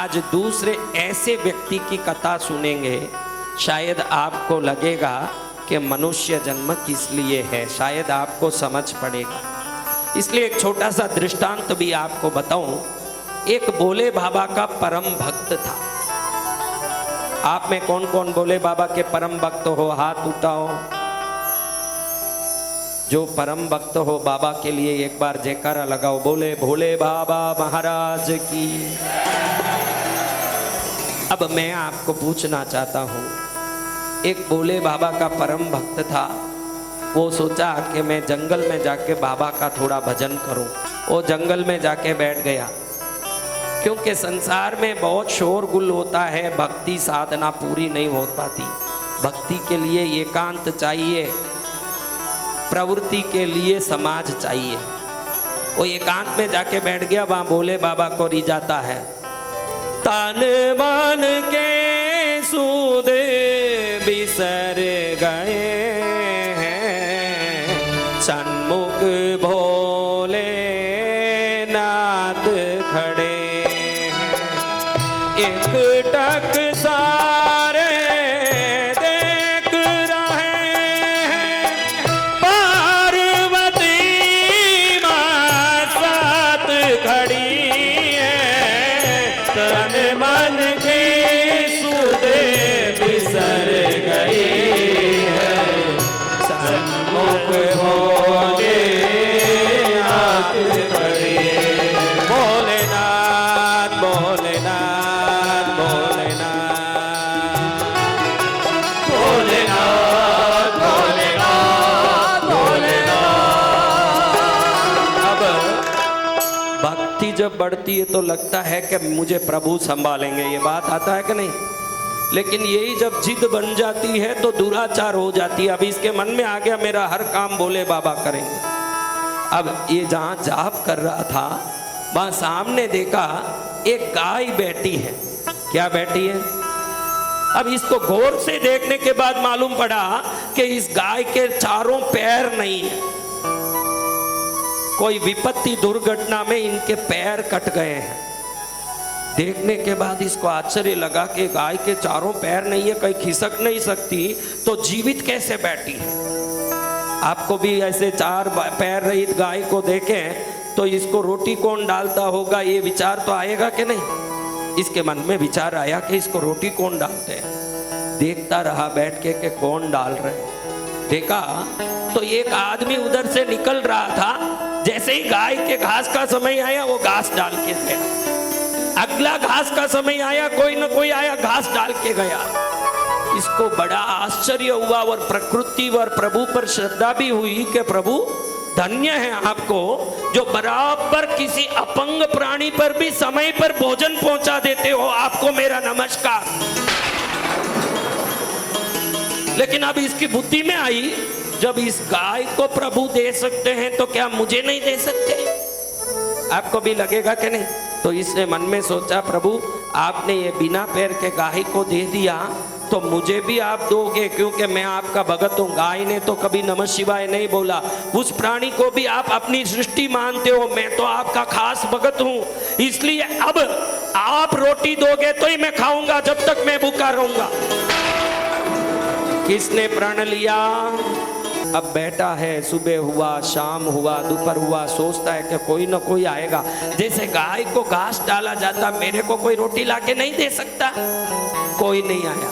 आज दूसरे ऐसे व्यक्ति की कथा सुनेंगे, शायद आपको लगेगा कि मनुष्य जन्म किस लिए है, शायद आपको समझ पड़ेगा। इसलिए एक छोटा सा दृष्टांत भी आपको बताऊं। एक भोले बाबा का परम भक्त था। आप में कौन कौन भोले बाबा के परम भक्त हो, हाथ उठाओ। जो परम भक्त हो बाबा के लिए एक बार जयकारा लगाओ, बोले भोले बाबा महाराज की। अब मैं आपको पूछना चाहता हूँ, एक भोले बाबा का परम भक्त था। वो सोचा कि मैं जंगल में जाके बाबा का थोड़ा भजन करूं। वो जंगल में जाके बैठ गया, क्योंकि संसार में बहुत शोरगुल होता है, भक्ति साधना पूरी नहीं हो पाती। भक्ति के लिए एकांत चाहिए, प्रवृत्ति के लिए समाज चाहिए। वो एकांत में जाके बैठ गया, वहां भोले बाबा को रिझाता है। तन मन के सूद बिसर गए हैं, सन्मुख भोले नाथ खड़े हैं। एक टक सारे देख रहे हैं, पार्वती मां साथ खड़ी है। तन मन के सूद बिसर गए हैं, सन्मुख भोले नाथ खड़े। भोलेनाथ भोलेनाथ भोलेनाथ भोलेनाथ भोलेनाथ भोलेनाथ। अब भक्ति जब बढ़ती है तो लगता है कि मुझे प्रभु संभालेंगे, ये बात आता है कि नहीं? लेकिन यही जब जिद बन जाती है तो दुराचार हो जाती है। अब इसके मन में आ गया मेरा हर काम भोले बाबा करेंगे। अब ये जहाँ जाप कर रहा था, वहाँ सामने देखा एक गाय बैठी है। क्या बैठी है? अब इसको गौर से देखने के बाद मालूम पड़ा कि इस गाय के चारों पैर नहीं है। कोई विपत्ति दुर्घटना में इनके पैर कट गए हैं। देखने के बाद इसको आश्चर्य लगा कि गाय के चारों पैर नहीं है, कहीं खिसक नहीं सकती, तो जीवित कैसे बैठी है? आपको भी ऐसे चार पैर रहित गाय को देखें तो इसको रोटी कौन डालता होगा, ये विचार तो आएगा कि नहीं? इसके मन में विचार आया कि इसको रोटी कौन डालते हैं। देखता रहा बैठ के कि कौन डाल रहे। देखा तो एक आदमी उधर से निकल रहा था। जैसे ही गाय के घास का समय आया वो घास डाल के गया। अगला घास का समय आया, कोई न कोई आया घास डाल के गया। इसको बड़ा आश्चर्य हुआ और प्रकृति और प्रभु पर श्रद्धा भी हुई कि प्रभु धन्य है आपको जो बराबर किसी अपंग प्राणी पर भी समय पर भोजन पहुंचा देते हो, आपको मेरा नमस्कार। लेकिन अब इसकी बुद्धि में आई, जब इस गाय को प्रभु दे सकते हैं तो क्या मुझे नहीं दे सकते? आपको भी लगेगा कि नहीं? तो इसने मन में सोचा प्रभु आपने ये बिना पैर के गाय को दे दिया तो मुझे भी आप दोगे, क्योंकि मैं आपका भगत हूँ। गाय ने तो कभी नमः शिवाय नहीं बोला। उस प्राणी को भी आप अपनी सृष्टि मानते हो, मैं तो आपका खास भगत हूँ। इसलिए अब आप रोटी दोगे तो ही मैं खाऊंगा, जब तक मैं भूखा रहूंगा। किसने प्रण लिया? अब बैठा है, सुबह हुआ, शाम हुआ, दोपहर हुआ, सोचता है कि कोई ना कोई आएगा। जैसे गाय को घास डाला जाता, मेरे को कोई रोटी लाके नहीं दे सकता? कोई नहीं आया।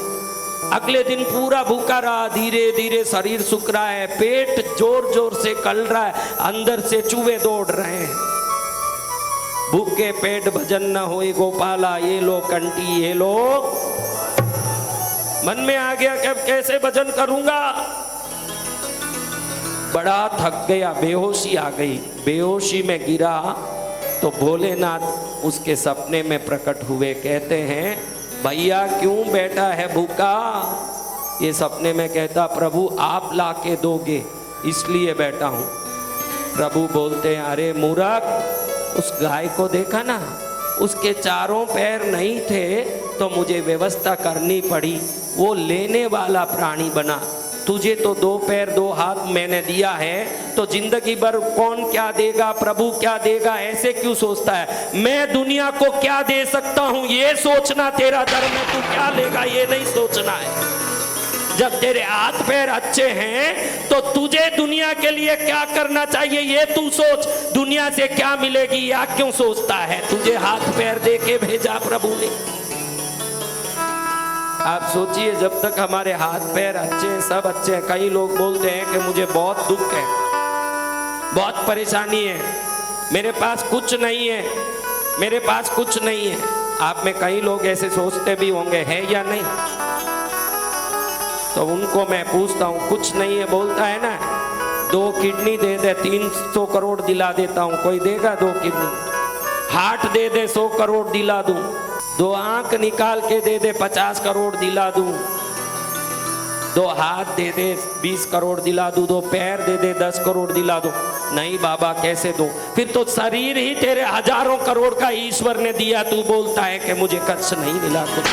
अगले दिन पूरा भूखा रहा। धीरे धीरे शरीर सूख रहा है, पेट जोर जोर से कल रहा है, अंदर से चूहे दौड़ रहे हैं। भूखे पेट भजन न होए गोपाला, ये लो कंटी ये लो। मन में आ गया कि अब कैसे भजन करूंगा। बड़ा थक गया, बेहोशी आ गई। बेहोशी में गिरा तो भोलेनाथ उसके सपने में प्रकट हुए। कहते हैं भैया क्यों बैठा है भूखा? ये सपने में कहता प्रभु आप ला के दोगे इसलिए बैठा हूँ। प्रभु बोलते हैं अरे मूर्ख, उस गाय को देखा ना, उसके चारों पैर नहीं थे तो मुझे व्यवस्था करनी पड़ी। वो लेने वाला प्राणी बना, तुझे तो 2 पैर 2 हाथ मैंने दिया है, तो जिंदगी भर कौन क्या देगा, प्रभु क्या देगा, ऐसे क्यों सोचता है। मैं दुनिया को क्या दे सकता हूं ये सोचना तेरा धर्म है, तू क्या लेगा ये नहीं सोचना है। जब तेरे हाथ पैर अच्छे हैं तो तुझे दुनिया के लिए क्या करना चाहिए ये तू सोच, दुनिया से क्या मिलेगी या क्यों सोचता है। तुझे हाथ पैर दे के भेजा प्रभु ने। आप सोचिए, जब तक हमारे हाथ पैर अच्छे हैं, सब अच्छे हैं। कई लोग बोलते हैं कि मुझे बहुत दुख है, बहुत परेशानी है, मेरे पास कुछ नहीं है, मेरे पास कुछ नहीं है। आप में कई लोग ऐसे सोचते भी होंगे, है या नहीं। तो उनको मैं पूछता हूँ, कुछ नहीं है बोलता है ना, 2 किडनी दे दे 300 करोड़ दिला देता हूँ, कोई देगा 2 किडनी। हार्ट दे दे 100 करोड़ दिला दूं, 2 आंख निकाल के दे दे 50 करोड़ दिला दूं, 2 हाथ दे दे 20 करोड़ दिला दूं, 2 पैर दे दे 10 करोड़ दिला दूं। नहीं बाबा कैसे दूं। फिर तो शरीर ही तेरे हजारों करोड़ का ईश्वर ने दिया, तू बोलता है कि मुझे कष्ट नहीं मिला कुछ।